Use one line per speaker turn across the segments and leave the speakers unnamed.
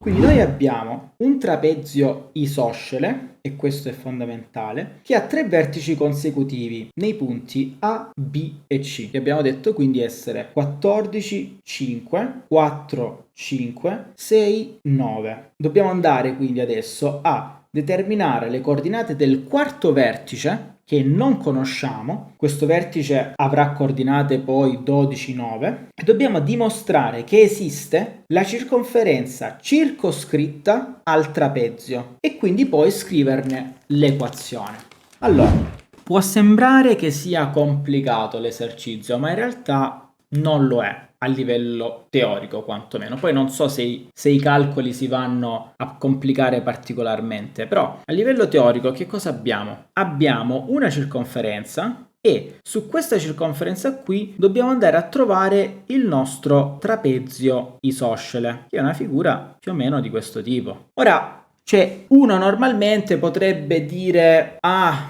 Quindi noi abbiamo un trapezio isoscele, e questo è fondamentale, che ha 3 vertici consecutivi nei punti A, B e C, che abbiamo detto quindi essere 14, 5, 4, 5, 6, 9. Dobbiamo andare quindi adesso a determinare le coordinate del quarto vertice, che non conosciamo. Questo vertice avrà coordinate poi 12, 9, e dobbiamo dimostrare che esiste la circonferenza circoscritta al trapezio e quindi poi scriverne l'equazione. Allora, può sembrare che sia complicato l'esercizio, ma in realtà non lo è a livello teorico quantomeno. Poi non so se i calcoli si vanno a complicare particolarmente, però a livello teorico che cosa abbiamo? Abbiamo una circonferenza e su questa circonferenza qui dobbiamo andare a trovare il nostro trapezio isoscele, che è una figura più o meno di questo tipo. Ora, cioè, uno normalmente potrebbe dire,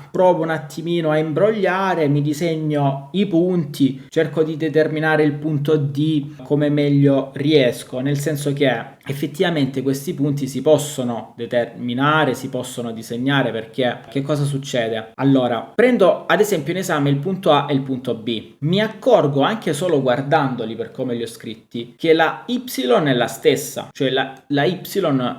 provo un attimino a imbrogliare, mi disegno i punti, cerco di determinare il punto D come meglio riesco, nel senso che effettivamente questi punti si possono determinare, si possono disegnare, perché che cosa succede? Allora, prendo ad esempio in esame il punto A e il punto B, mi accorgo anche solo guardandoli per come li ho scritti che la Y è la stessa, cioè la Y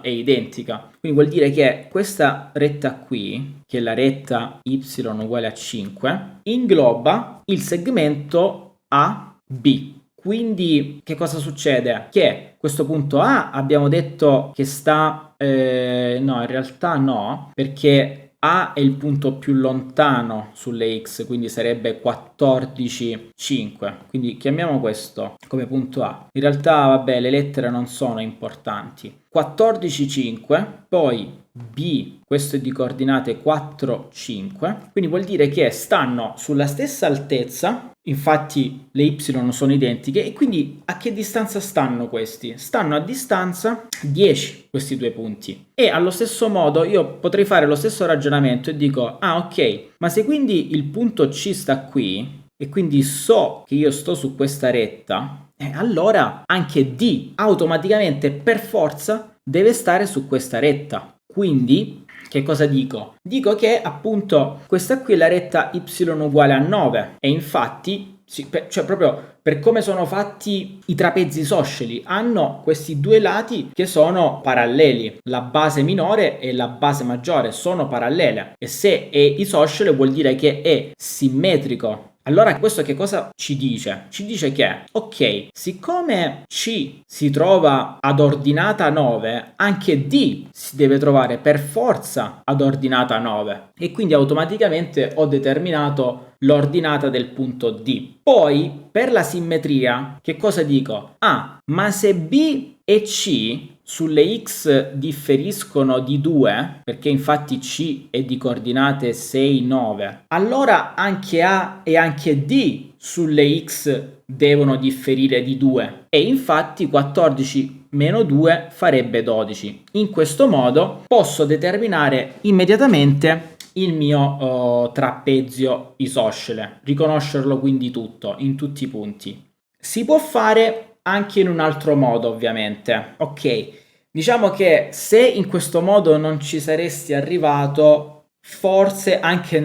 è identica. Quindi vuol dire che questa retta qui, che è la retta y uguale a 5, ingloba il segmento AB. Quindi che cosa succede? Che questo punto A abbiamo detto che sta... no, in realtà no, perché A è il punto più lontano sulle x, quindi sarebbe 14, 5. Quindi chiamiamo questo come punto A. In realtà, vabbè, le lettere non sono importanti. 14, 5, poi B, questo è di coordinate 4, 5, quindi vuol dire che stanno sulla stessa altezza, infatti le y sono identiche, e quindi a che distanza stanno questi? Stanno a distanza 10 questi due punti. E allo stesso modo io potrei fare lo stesso ragionamento e dico, ok, ma se quindi il punto C sta qui, e quindi so che io sto su questa retta, allora anche D automaticamente per forza deve stare su questa retta. Quindi che cosa dico? Dico che appunto questa qui è la retta y uguale a 9 e infatti, cioè proprio per come sono fatti i trapezi isosceli, hanno questi due lati che sono paralleli. La base minore e la base maggiore sono parallele e se è isoscele vuol dire che è simmetrico. Allora questo che cosa ci dice? Ci dice che, ok, siccome C si trova ad ordinata 9, anche D si deve trovare per forza ad ordinata 9 e quindi automaticamente ho determinato l'ordinata del punto D. Poi, per la simmetria, che cosa dico? Ma se B e C sulle x differiscono di 2, perché infatti C è di coordinate 6, 9, allora anche A e anche D sulle x devono differire di 2 e infatti 14 meno 2 farebbe 12. In questo modo posso determinare immediatamente il mio trapezio isoscele, riconoscerlo quindi tutto, in tutti i punti. Si può fare anche in un altro modo, ovviamente. Ok, diciamo che se in questo modo non ci saresti arrivato, forse anche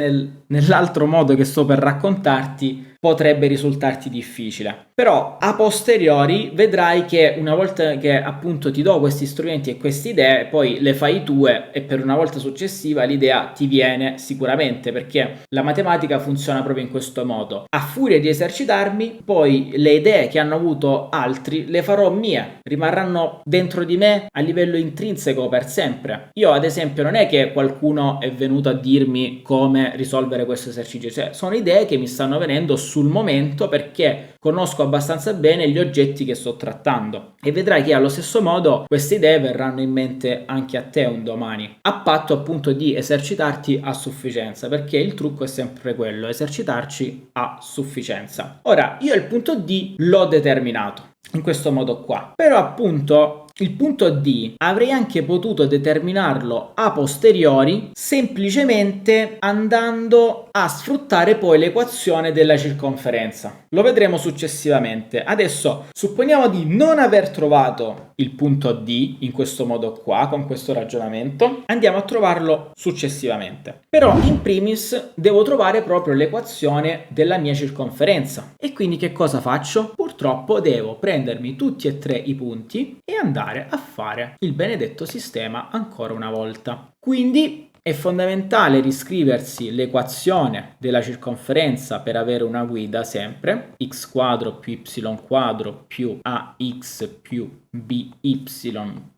nell'altro modo che sto per raccontarti potrebbe risultarti difficile. Però a posteriori vedrai che una volta che appunto ti do questi strumenti e queste idee, poi le fai tue e per una volta successiva l'idea ti viene sicuramente, perché la matematica funziona proprio in questo modo. A furia di esercitarmi, poi le idee che hanno avuto altri le farò mie, rimarranno dentro di me a livello intrinseco per sempre. Io ad esempio non è che qualcuno è venuto a dirmi come risolvere questo esercizio, cioè sono idee che mi stanno venendo sul momento perché conosco abbastanza bene gli oggetti che sto trattando e vedrai che allo stesso modo queste idee verranno in mente anche a te un domani, a patto appunto di esercitarti a sufficienza, perché il trucco è sempre quello, esercitarci a sufficienza. Ora io il punto D l'ho determinato in questo modo qua, però appunto il punto D avrei anche potuto determinarlo a posteriori semplicemente andando a sfruttare poi l'equazione della circonferenza. Lo vedremo successivamente. Adesso supponiamo di non aver trovato il punto D in questo modo qua, con questo ragionamento. Andiamo a trovarlo successivamente. Però in primis devo trovare proprio l'equazione della mia circonferenza. E quindi che cosa faccio? Purtroppo devo prendermi tutti e tre i punti e andare a fare il benedetto sistema ancora una volta. Quindi è fondamentale riscriversi l'equazione della circonferenza per avere una guida sempre, x quadro più y quadro più ax più by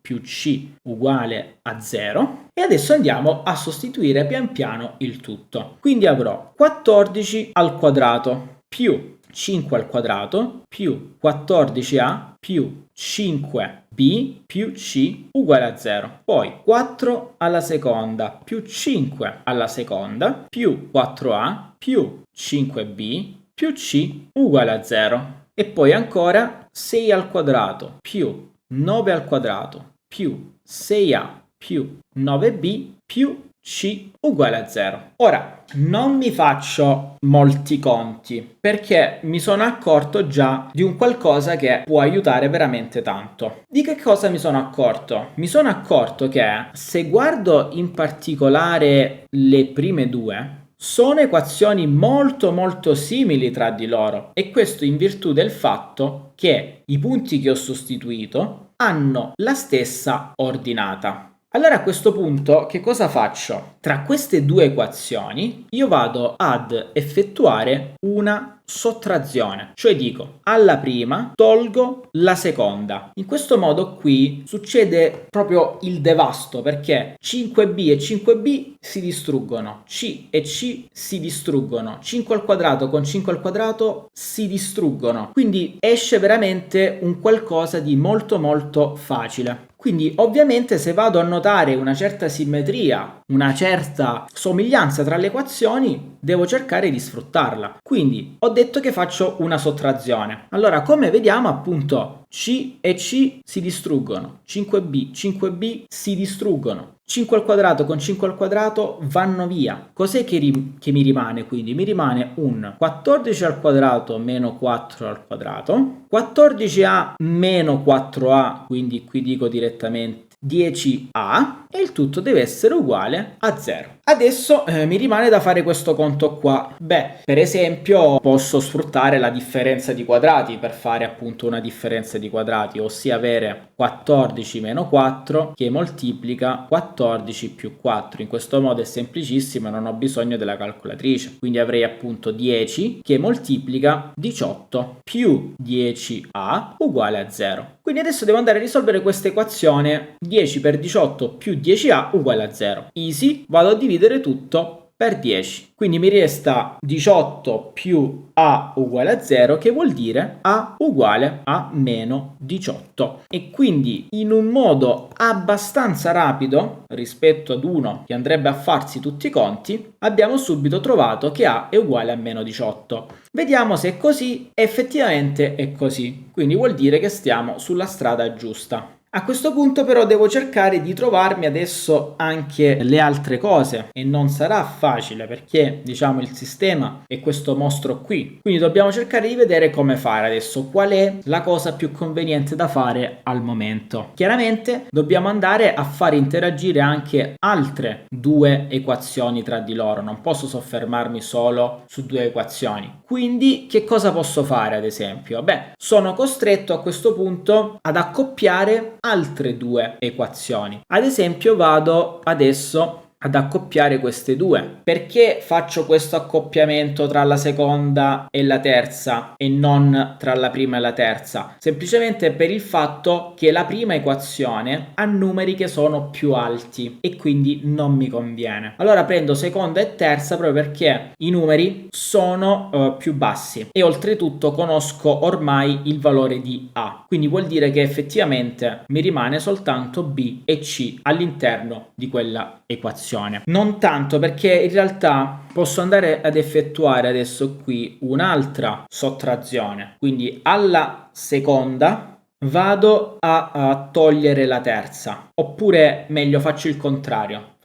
più c uguale a 0. E adesso andiamo a sostituire pian piano il tutto. Quindi avrò 14 al quadrato più 5 al quadrato più 14a più 5b più c uguale a 0. Poi 4 alla seconda più 5 alla seconda più 4a più 5b più c uguale a 0. E poi ancora 6 al quadrato più 9 al quadrato più 6a più 9b più c uguale a 0. Ora, non mi faccio molti conti perché mi sono accorto già di un qualcosa che può aiutare veramente tanto. Di che cosa mi sono accorto? Mi sono accorto che se guardo in particolare le prime due, sono equazioni molto simili tra di loro, e questo in virtù del fatto che i punti che ho sostituito hanno la stessa ordinata. Allora a questo punto che cosa faccio? Tra queste due equazioni io vado ad effettuare una sottrazione, cioè dico alla prima tolgo la seconda. In questo modo qui succede proprio il devasto, perché 5b e 5b si distruggono, c e c si distruggono, 5 al quadrato con 5 al quadrato si distruggono, quindi esce veramente un qualcosa di molto facile. Quindi ovviamente se vado a notare una certa simmetria, una certa somiglianza tra le equazioni, devo cercare di sfruttarla. Quindi ho detto che faccio una sottrazione. Allora, come vediamo, appunto, c e c si distruggono, 5b si distruggono, 5 al quadrato con 5 al quadrato vanno via. Cos'è che mi rimane quindi? Mi rimane un 14 al quadrato meno 4 al quadrato, 14a meno 4a, quindi qui dico direttamente 10a, e il tutto deve essere uguale a 0. Adesso mi rimane da fare questo conto qua. Beh, per esempio posso sfruttare la differenza di quadrati per fare appunto una differenza di quadrati, ossia avere 14 meno 4 che moltiplica 14 più 4. In questo modo è semplicissimo e non ho bisogno della calcolatrice. Quindi avrei appunto 10 che moltiplica 18 più 10a uguale a 0. Quindi adesso devo andare a risolvere questa equazione 10 per 18 più 10a uguale a 0. Easy, vado a dividere tutto per 10. Quindi mi resta 18 più a uguale a 0, che vuol dire a uguale a meno 18. E quindi in un modo abbastanza rapido rispetto ad uno che andrebbe a farsi tutti i conti, abbiamo subito trovato che a è uguale a meno 18. Vediamo se è così. Effettivamente è così. Quindi vuol dire che stiamo sulla strada giusta. A questo punto però devo cercare di trovarmi adesso anche le altre cose, e non sarà facile perché diciamo il sistema è questo mostro qui, quindi dobbiamo cercare di vedere come fare adesso, qual è la cosa più conveniente da fare al momento. Chiaramente dobbiamo andare a far interagire anche altre due equazioni tra di loro, non posso soffermarmi solo su due equazioni. Quindi che cosa posso fare ad esempio? Beh, sono costretto a questo punto ad accoppiare altre due equazioni. Ad esempio vado adesso ad accoppiare queste due. Perché faccio questo accoppiamento tra la seconda e la terza e non tra la prima e la terza? Semplicemente per il fatto che la prima equazione ha numeri che sono più alti e quindi non mi conviene. Allora prendo seconda e terza proprio perché i numeri sono più bassi e oltretutto conosco ormai il valore di A. Quindi vuol dire che effettivamente mi rimane soltanto B e C all'interno di quella equazione. Non tanto, perché in realtà posso andare ad effettuare adesso qui un'altra sottrazione, quindi alla seconda vado a togliere la terza, oppure meglio faccio il contrario,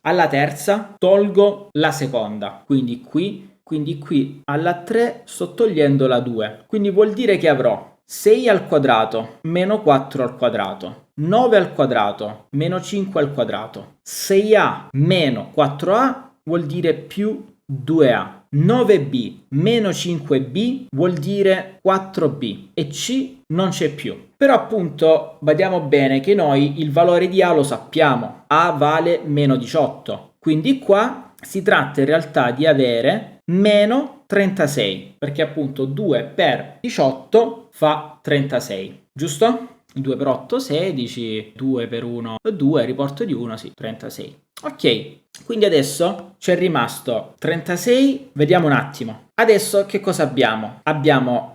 alla terza tolgo la seconda, quindi qui alla 3 sto togliendo la 2, quindi vuol dire che avrò 6 al quadrato meno 4 al quadrato, 9 al quadrato meno 5 al quadrato, 6a meno 4a vuol dire più 2a. 9b meno 5b vuol dire 4b e c non c'è più. Però appunto badiamo bene che noi il valore di a lo sappiamo, a vale meno 18, quindi qua si tratta in realtà di avere meno 36, perché appunto 2 per 18 fa 36, giusto? 2 per 8 16, 2 per 1 2, riporto di 1, sì, 36. Ok, quindi adesso c'è rimasto 36, vediamo un attimo. Adesso che cosa abbiamo?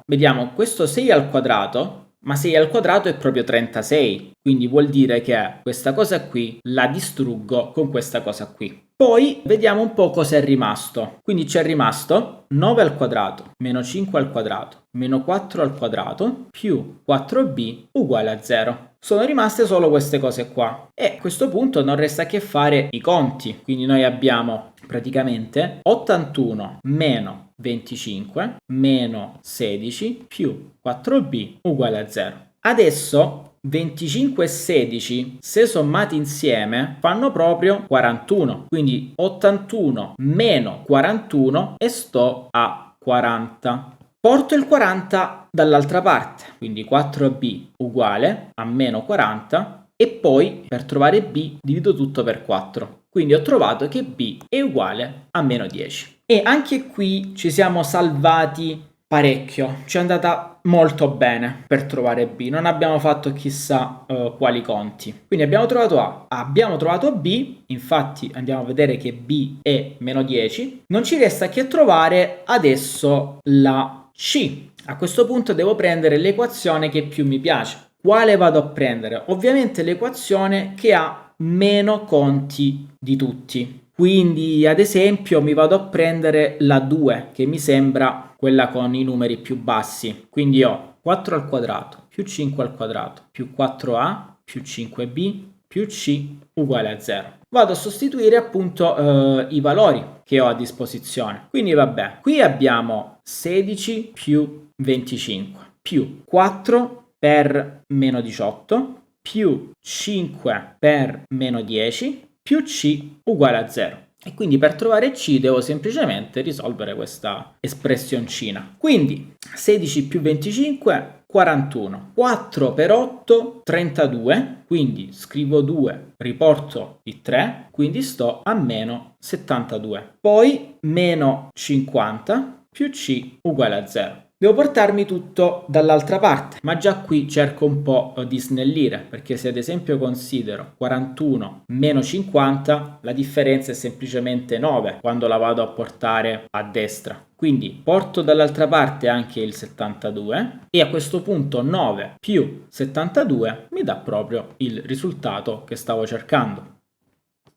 Vediamo questo 6 al quadrato, ma 6 al quadrato è proprio 36, quindi vuol dire che questa cosa qui la distruggo con questa cosa qui. Poi vediamo un po' cosa è rimasto. Quindi c'è rimasto 9 al quadrato meno 5 al quadrato meno 4 al quadrato più 4b uguale a 0. Sono rimaste solo queste cose qua e a questo punto non resta che fare i conti. Quindi noi abbiamo praticamente 81 meno 25 meno 16 più 4b uguale a 0. Adesso 25 e 16, se sommati insieme, fanno proprio 41. Quindi 81 meno 41 e sto a 40. Porto il 40 dall'altra parte, quindi 4b uguale a meno 40 e poi per trovare b divido tutto per 4. Quindi ho trovato che b è uguale a meno 10. E anche qui ci siamo salvati parecchio, ci è andata molto bene per trovare b, non abbiamo fatto chissà quali conti. Quindi abbiamo trovato a, abbiamo trovato b, infatti andiamo a vedere che b è meno 10, non ci resta che trovare adesso la c. A questo punto devo prendere l'equazione che più mi piace. Quale vado a prendere? Ovviamente l'equazione che ha meno conti di tutti. Quindi ad esempio mi vado a prendere la 2, che mi sembra quella con i numeri più bassi. Quindi ho 4 al quadrato più 5 al quadrato più 4a più 5b più c uguale a 0. Vado a sostituire appunto i valori che ho a disposizione. Quindi vabbè, qui abbiamo 16 più 25 più 4 per meno 18 più 5 per meno 10 più c uguale a 0. E quindi per trovare c devo semplicemente risolvere questa espressioncina. Quindi 16 più 25, 41. 4 per 8, 32. Quindi scrivo 2, riporto il 3, quindi sto a meno 72. Poi meno 50 più c uguale a 0. Devo portarmi tutto dall'altra parte, ma già qui cerco un po' di snellire, perché se ad esempio considero 41 meno 50, la differenza è semplicemente 9 quando la vado a portare a destra. Quindi porto dall'altra parte anche il 72 e a questo punto 9 più 72 mi dà proprio il risultato che stavo cercando.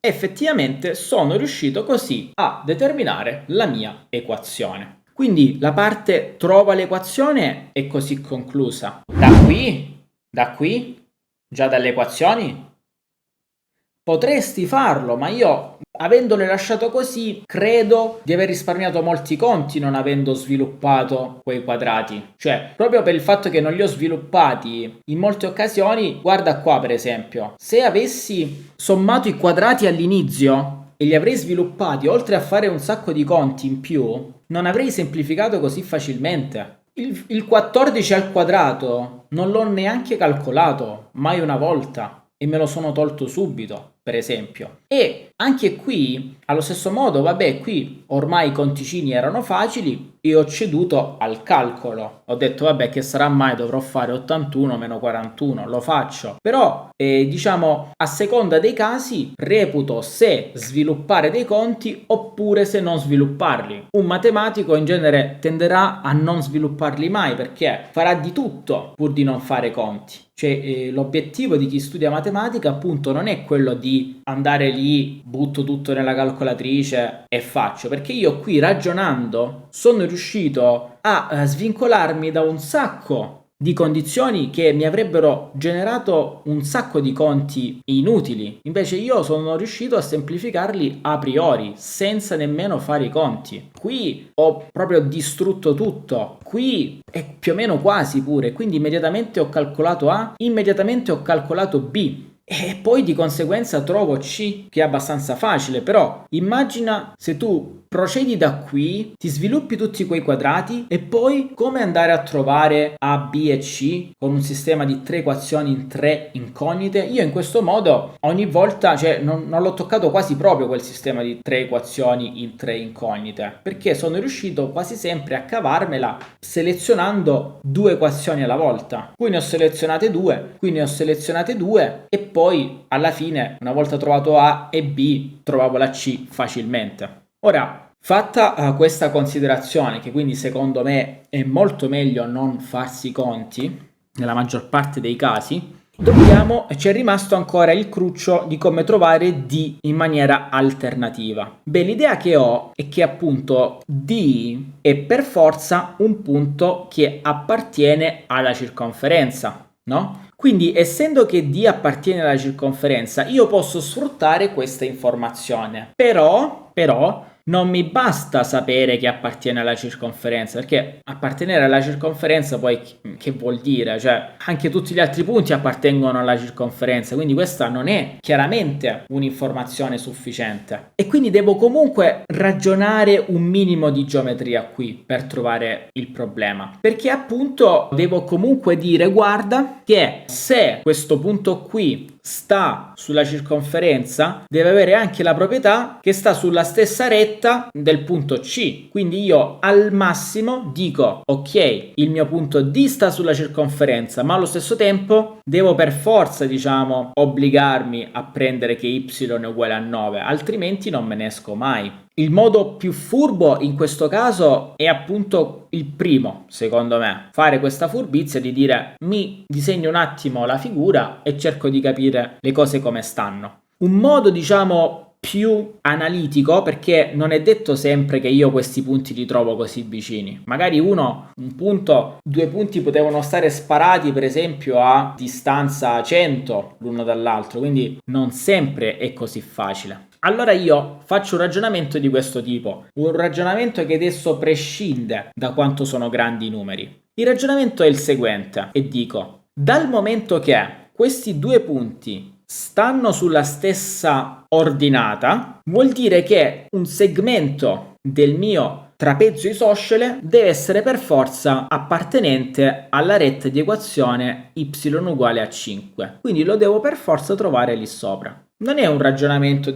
Effettivamente sono riuscito così a determinare la mia equazione. Quindi la parte trova l'equazione è così conclusa. Da qui, già dalle equazioni, potresti farlo, ma io, avendole lasciato così, credo di aver risparmiato molti conti non avendo sviluppato quei quadrati. Cioè, proprio per il fatto che non li ho sviluppati, in molte occasioni, guarda qua per esempio, se avessi sommato i quadrati all'inizio e li avrei sviluppati, oltre a fare un sacco di conti in più, non avrei semplificato così facilmente. Il 14 al quadrato non l'ho neanche calcolato, mai una volta, e me lo sono tolto subito, per esempio. E anche qui, allo stesso modo, vabbè, qui ormai i conticini erano facili e ho ceduto al calcolo. Ho detto, vabbè, che sarà mai, dovrò fare 81 meno 41, lo faccio. Però, diciamo, a seconda dei casi, reputo se sviluppare dei conti oppure se non svilupparli. Un matematico in genere tenderà a non svilupparli mai perché farà di tutto pur di non fare conti. Cioè, l'obiettivo di chi studia matematica appunto non è quello di andare lì, butto tutto nella calcolatrice e faccio, perché io qui ragionando sono riuscito a svincolarmi da un sacco di condizioni che mi avrebbero generato un sacco di conti inutili. Invece io sono riuscito a semplificarli a priori, senza nemmeno fare i conti. Qui ho proprio distrutto tutto. Qui è più o meno quasi pure. Quindi immediatamente ho calcolato A, immediatamente ho calcolato B. E poi di conseguenza trovo C, che è abbastanza facile, però immagina se tu procedi da qui, ti sviluppi tutti quei quadrati e poi come andare a trovare A, B e C con un sistema di 3 equazioni in 3 incognite. Io in questo modo ogni volta, non l'ho toccato quasi proprio quel sistema di 3 equazioni in 3 incognite, perché sono riuscito quasi sempre a cavarmela selezionando 2 equazioni alla volta. Qui ne ho selezionate 2, qui ne ho selezionate 2 e poi alla fine, una volta trovato A e B, trovavo la C facilmente. Ora, fatta questa considerazione, che quindi secondo me è molto meglio non farsi conti nella maggior parte dei casi, ci è rimasto ancora il cruccio di come trovare D in maniera alternativa. Beh, l'idea che ho è che appunto D è per forza un punto che appartiene alla circonferenza, no? Quindi, essendo che D appartiene alla circonferenza, io posso sfruttare questa informazione. Però, non mi basta sapere che appartiene alla circonferenza, perché appartenere alla circonferenza poi che vuol dire? Cioè, anche tutti gli altri punti appartengono alla circonferenza, quindi questa non è chiaramente un'informazione sufficiente. E quindi devo comunque ragionare un minimo di geometria qui per trovare il problema, perché appunto devo comunque dire, guarda, che se questo punto qui sta sulla circonferenza, deve avere anche la proprietà che sta sulla stessa retta del punto C. Quindi io al massimo dico, ok, il mio punto D sta sulla circonferenza, ma allo stesso tempo devo per forza, obbligarmi a prendere che y è uguale a 9, altrimenti non me ne esco mai. Il modo più furbo in questo caso è appunto il primo, secondo me, fare questa furbizia di dire mi disegno un attimo la figura e cerco di capire le cose come stanno. Un modo, più analitico, perché non è detto sempre che io questi punti li trovo così vicini. Magari due punti potevano stare sparati per esempio a distanza 100 l'uno dall'altro, quindi non sempre è così facile. Allora io faccio un ragionamento di questo tipo, un ragionamento che adesso prescinde da quanto sono grandi i numeri. Il ragionamento è il seguente e dico, dal momento che questi due punti stanno sulla stessa ordinata, vuol dire che un segmento del mio trapezio isoscele deve essere per forza appartenente alla retta di equazione y uguale a 5. Quindi lo devo per forza trovare lì sopra. Non è un ragionamento,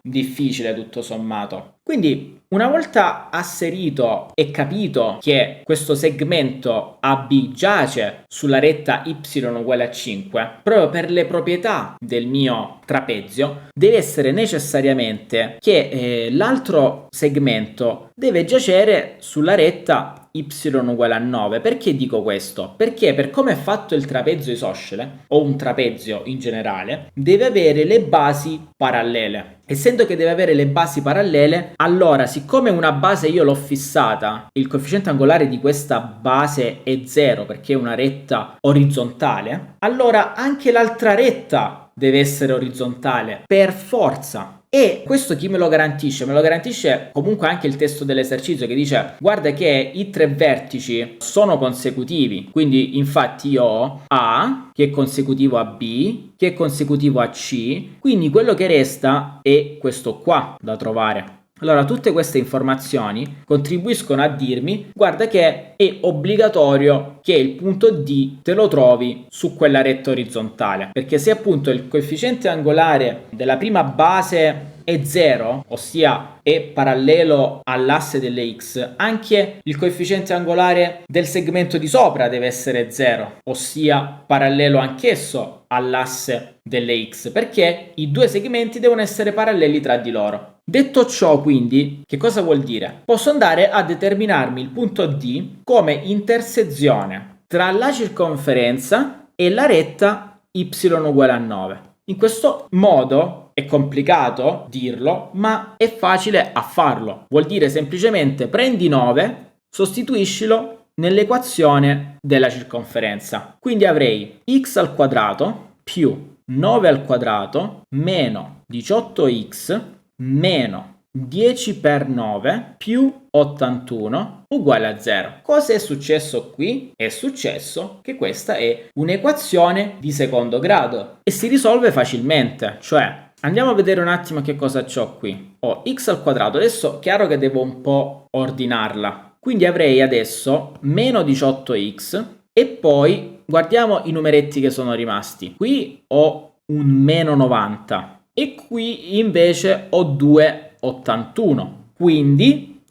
difficile tutto sommato. Quindi, una volta asserito e capito che questo segmento AB giace sulla retta y uguale a 5, proprio per le proprietà del mio trapezio, deve essere necessariamente che l'altro segmento deve giacere sulla retta y uguale a 9. Perché dico questo? Perché per come è fatto il trapezio isoscele, o un trapezio in generale, deve avere le basi parallele. Essendo che deve avere le basi parallele, allora siccome una base io l'ho fissata, il coefficiente angolare di questa base è 0 perché è una retta orizzontale, allora anche l'altra retta deve essere orizzontale per forza. E questo chi me lo garantisce? Me lo garantisce comunque anche il testo dell'esercizio che dice guarda che i tre vertici sono consecutivi, quindi infatti io ho A che è consecutivo a B che è consecutivo a C, quindi quello che resta è questo qua da trovare. Allora tutte queste informazioni contribuiscono a dirmi guarda che è obbligatorio che il punto D te lo trovi su quella retta orizzontale, perché se appunto il coefficiente angolare della prima base è 0, ossia è parallelo all'asse delle x, anche il coefficiente angolare del segmento di sopra deve essere 0, ossia parallelo anch'esso all'asse delle x, perché i due segmenti devono essere paralleli tra di loro. Detto ciò, quindi, che cosa vuol dire? Posso andare a determinarmi il punto D come intersezione tra la circonferenza e la retta y uguale a 9. In questo modo è complicato dirlo, ma è facile a farlo. Vuol dire semplicemente prendi 9, sostituiscilo nell'equazione della circonferenza. Quindi avrei x al quadrato più 9 al quadrato meno 18x meno 10 per 9 più 81 uguale a 0. Cosa è successo qui? È successo che questa è un'equazione di secondo grado e si risolve facilmente, cioè andiamo a vedere un attimo che cosa c'ho qui. Ho x al quadrato, adesso chiaro che devo un po' ordinarla, quindi avrei adesso meno 18x e poi guardiamo i numeretti che sono rimasti. Qui ho un meno 90 e qui invece ho 2,81. Quindi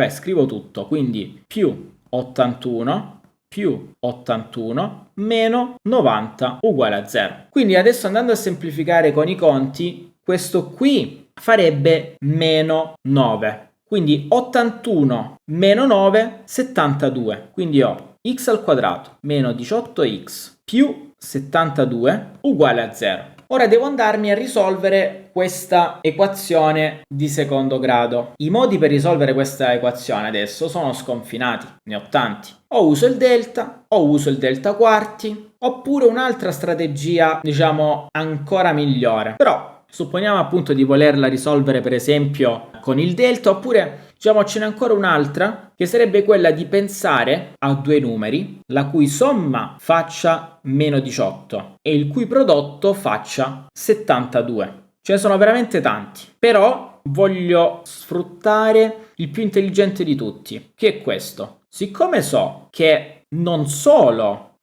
scrivo tutto, quindi più 81 più 81 meno 90 uguale a 0. Quindi adesso andando a semplificare con i conti, questo qui farebbe meno 9. Quindi 81 meno 9, 72. Quindi ho x al quadrato meno 18x più 72 uguale a 0. Ora devo andarmi a risolvere questa equazione di secondo grado. I modi per risolvere questa equazione adesso sono sconfinati, ne ho tanti. O uso il delta quarti, oppure un'altra strategia, diciamo, ancora migliore. Però supponiamo appunto di volerla risolvere per esempio con il delta, oppure diciamo ce n'è ancora un'altra che sarebbe quella di pensare a due numeri la cui somma faccia meno 18 e il cui prodotto faccia 72. Ce ne sono veramente tanti, però voglio sfruttare il più intelligente di tutti, che è questo. Siccome so che non solo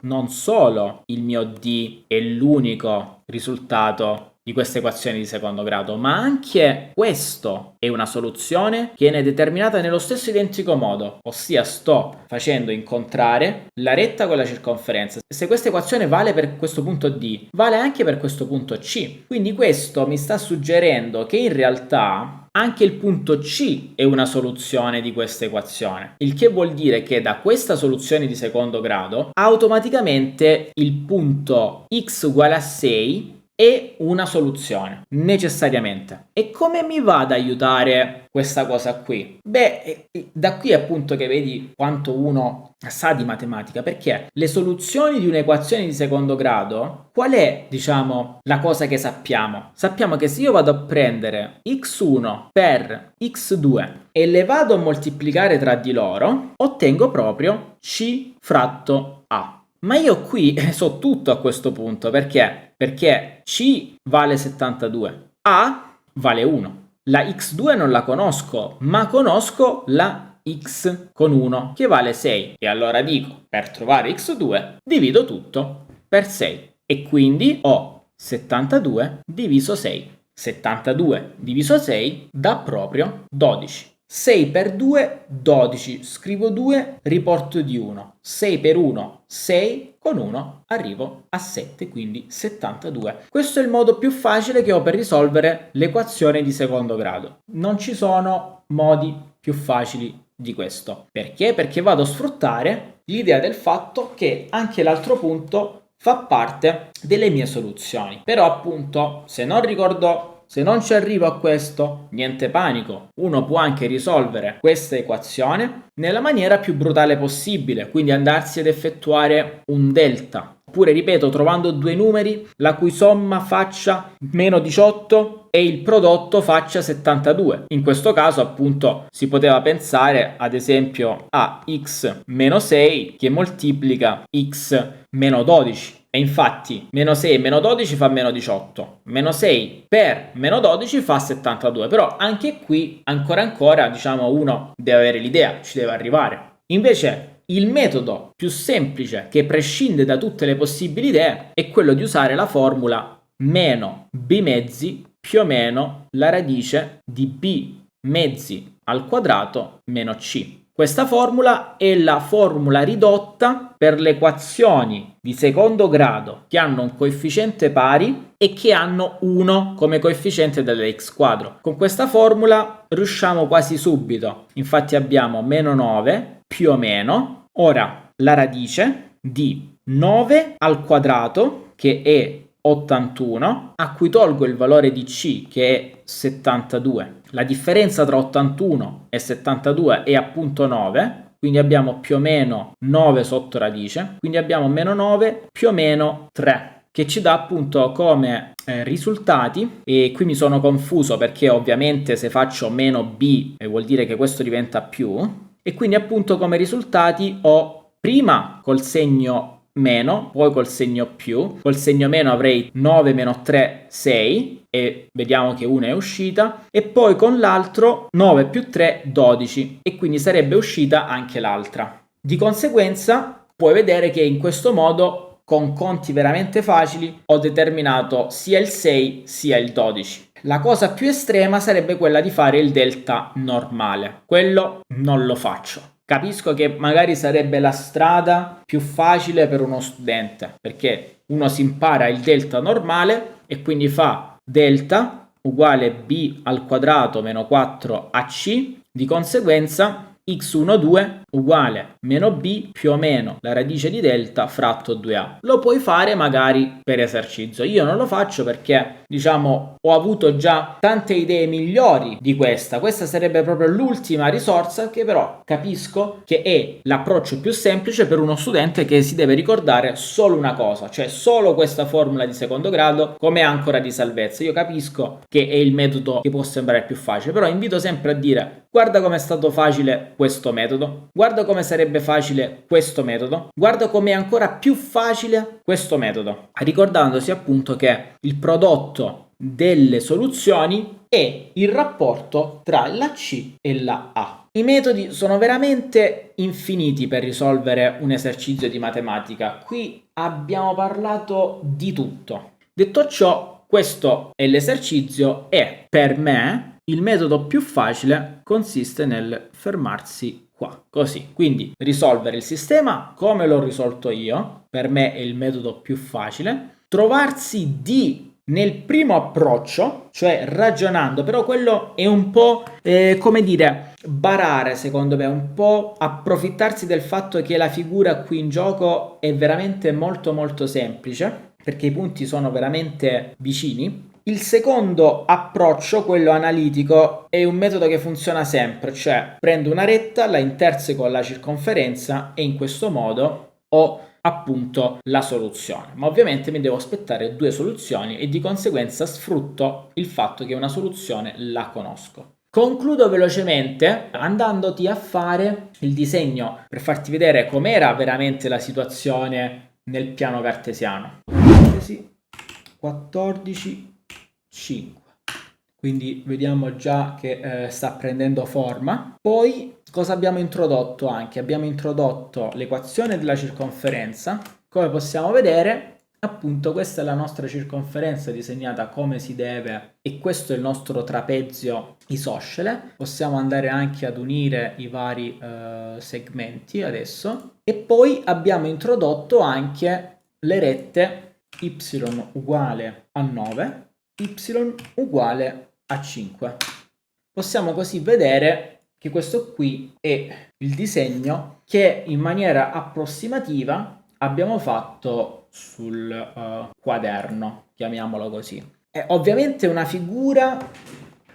il mio D è l'unico risultato di questa equazione di secondo grado, ma anche questo è una soluzione che viene determinata nello stesso identico modo, ossia sto facendo incontrare la retta con la circonferenza. Se questa equazione vale per questo punto D, vale anche per questo punto C. Quindi questo mi sta suggerendo che in realtà anche il punto C è una soluzione di questa equazione, il che vuol dire che da questa soluzione di secondo grado automaticamente il punto x uguale a 6 è una soluzione, necessariamente. E come mi va ad aiutare questa cosa qui? Beh, da qui appunto che vedi quanto uno sa di matematica, perché le soluzioni di un'equazione di secondo grado, qual è, diciamo, la cosa che sappiamo? Sappiamo che se io vado a prendere x1 per x2 e le vado a moltiplicare tra di loro, ottengo proprio c fratto a. Ma io qui so tutto a questo punto, perché? Perché C vale 72, A vale 1. La x2 non la conosco, ma conosco la x con 1, che vale 6. E allora dico, per trovare x2, divido tutto per 6. E quindi ho 72 diviso 6. 72 diviso 6 dà proprio 12. 6 per 2, 12, scrivo 2, riporto di 1. 6 per 1, 6, con 1 arrivo a 7, quindi 72. Questo è il modo più facile che ho per risolvere l'equazione di secondo grado. Non ci sono modi più facili di questo. Perché? Perché vado a sfruttare l'idea del fatto che anche l'altro punto fa parte delle mie soluzioni. Però appunto, se non ci arrivo a questo, niente panico, uno può anche risolvere questa equazione nella maniera più brutale possibile, quindi andarsi ad effettuare un delta. Oppure, ripeto, trovando due numeri la cui somma faccia meno 18 e il prodotto faccia 72. In questo caso, appunto, si poteva pensare, ad esempio, a x meno 6 che moltiplica x meno 12. E infatti meno 6 e meno 12 fa meno 18, meno 6 per meno 12 fa 72, però anche qui ancora diciamo uno deve avere l'idea, ci deve arrivare. Invece il metodo più semplice che prescinde da tutte le possibili idee è quello di usare la formula meno b mezzi più o meno la radice di b mezzi al quadrato meno c. Questa formula è la formula ridotta per le equazioni di secondo grado che hanno un coefficiente pari e che hanno 1 come coefficiente dell'x quadro. Con questa formula riusciamo quasi subito. Infatti abbiamo meno 9 più o meno. Ora la radice di 9 al quadrato, che è 81, a cui tolgo il valore di c, che è 72. La differenza tra 81 e 72 è appunto 9, quindi abbiamo più o meno 9 sotto radice, quindi abbiamo meno 9 più o meno 3, che ci dà appunto come risultati, e qui mi sono confuso perché ovviamente se faccio meno b vuol dire che questo diventa più, e quindi appunto come risultati ho prima col segno meno, poi col segno più. Col segno meno avrei 9 meno 3, 6, e vediamo che una è uscita, e poi con l'altro 9 più 3, 12, e quindi sarebbe uscita anche l'altra. Di conseguenza puoi vedere che in questo modo, con conti veramente facili, ho determinato sia il 6 sia il 12. La cosa più estrema sarebbe quella di fare il delta normale. Quello non lo faccio. Capisco che magari sarebbe la strada più facile per uno studente, perché uno si impara il delta normale e quindi fa delta uguale b al quadrato meno 4ac, di conseguenza x12 uguale meno b più o meno la radice di delta fratto 2a. Lo puoi fare magari per esercizio. Io non lo faccio perché, diciamo, ho avuto già tante idee migliori di questa. Questa sarebbe proprio l'ultima risorsa, che però capisco che è l'approccio più semplice per uno studente che si deve ricordare solo una cosa, cioè solo questa formula di secondo grado come ancora di salvezza. Io capisco che è il metodo che può sembrare più facile, però invito sempre a dire: guarda come è stato facile questo metodo, guarda come sarebbe facile questo metodo, guarda come è ancora più facile questo metodo, ricordandosi appunto che il prodotto delle soluzioni è il rapporto tra la C e la A. I metodi sono veramente infiniti per risolvere un esercizio di matematica. Qui abbiamo parlato di tutto. Detto ciò, questo è l'esercizio e per me il metodo più facile consiste nel fermarsi qua, così. Quindi risolvere il sistema come l'ho risolto io, per me è il metodo più facile. Trovarsi nel primo approccio, cioè ragionando, però quello è un po' come dire, barare, secondo me, un po' approfittarsi del fatto che la figura qui in gioco è veramente molto molto semplice, perché i punti sono veramente vicini. Il secondo approccio, quello analitico, è un metodo che funziona sempre, cioè prendo una retta, la interseco alla circonferenza e in questo modo ho appunto la soluzione. Ma ovviamente mi devo aspettare due soluzioni e di conseguenza sfrutto il fatto che una soluzione la conosco. Concludo velocemente andandoti a fare il disegno per farti vedere com'era veramente la situazione nel piano cartesiano. 14, 5. Quindi vediamo già che sta prendendo forma. Poi cosa abbiamo introdotto anche? Abbiamo introdotto l'equazione della circonferenza. Come possiamo vedere, appunto, questa è la nostra circonferenza disegnata come si deve e questo è il nostro trapezio isoscele. Possiamo andare anche ad unire i vari segmenti adesso. E poi abbiamo introdotto anche le rette y uguale a 9, y uguale a 5. Possiamo così vedere che questo qui è il disegno che in maniera approssimativa abbiamo fatto sul quaderno, chiamiamolo così. Ovviamente una figura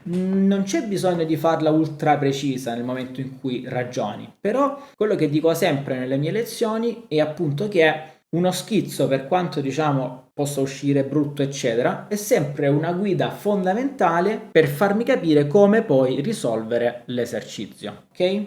non c'è bisogno di farla ultra precisa nel momento in cui ragioni, però quello che dico sempre nelle mie lezioni è appunto che uno schizzo, per quanto diciamo possa uscire brutto eccetera, è sempre una guida fondamentale per farmi capire come poi risolvere l'esercizio, ok?